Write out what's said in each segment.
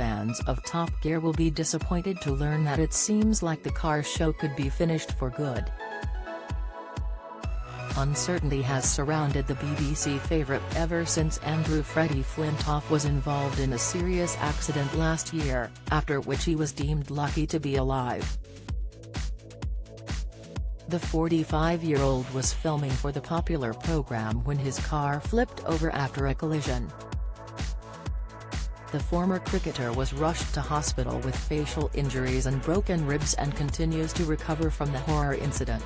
fans of Top Gear will be disappointed to learn that it seems like the car show could be finished for good. Uncertainty has surrounded the BBC favourite ever since Andrew Freddie Flintoff was involved in a serious accident last year, after which he was deemed lucky to be alive. The 45-year-old was filming for the popular programme when his car flipped over after a collision. The former cricketer was rushed to hospital with facial injuries and broken ribs and continues to recover from the horror incident.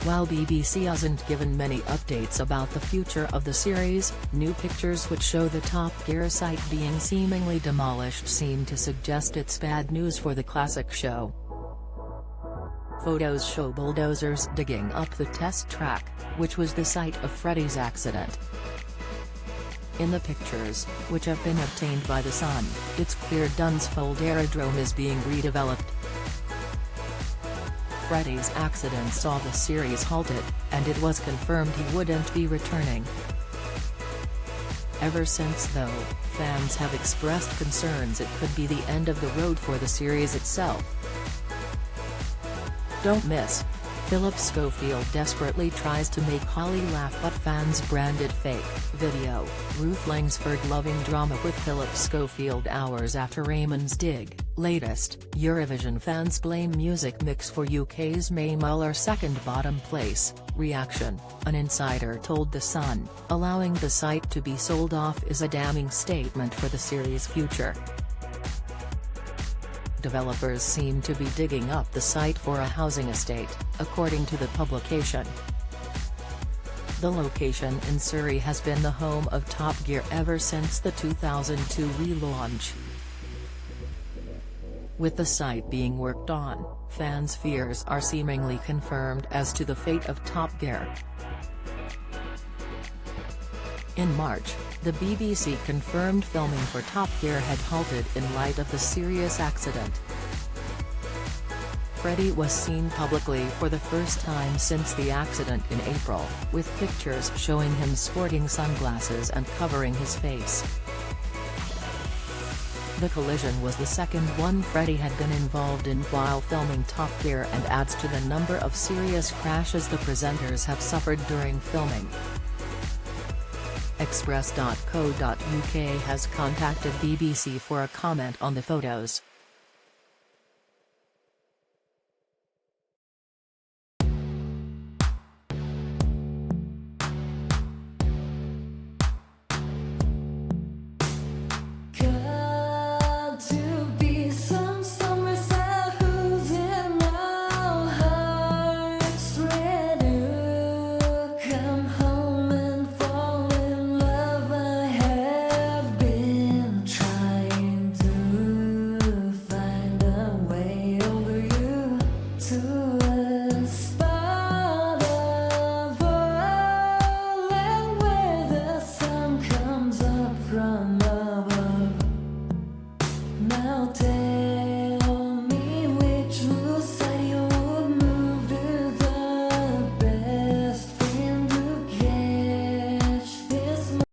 While BBC hasn't given many updates about the future of the series, new pictures which show the Top Gear site being seemingly demolished seem to suggest it's bad news for the classic show. Photos show bulldozers digging up the test track, which was the site of Freddie's accident. In the pictures, which have been obtained by The Sun, it's clear Dunsfold Aerodrome is being redeveloped. Freddie's accident saw the series halted, and it was confirmed he wouldn't be returning. Ever since though, fans have expressed concerns it could be the end of the road for the series itself. Don't miss. Philip Schofield desperately tries to make Holly laugh but fans branded fake. Video, Ruth Langsford loving drama with Philip Schofield hours after Raymond's dig. Latest, Eurovision fans blame music mix for UK's Mae Muller second bottom place. Reaction, an insider told The Sun, allowing the site to be sold off is a damning statement for the series' future. Developers seem to be digging up the site for a housing estate, according to the publication. The location in Surrey has been the home of Top Gear ever since the 2002 relaunch. With the site being worked on, fans' fears are seemingly confirmed as to the fate of Top Gear. In March, the BBC confirmed filming for Top Gear had halted in light of the serious accident. Freddie was seen publicly for the first time since the accident in April, with pictures showing him sporting sunglasses and covering his face. The collision was the second one Freddie had been involved in while filming Top Gear and adds to the number of serious crashes the presenters have suffered during filming. Express.co.uk has contacted BBC for a comment on the photos.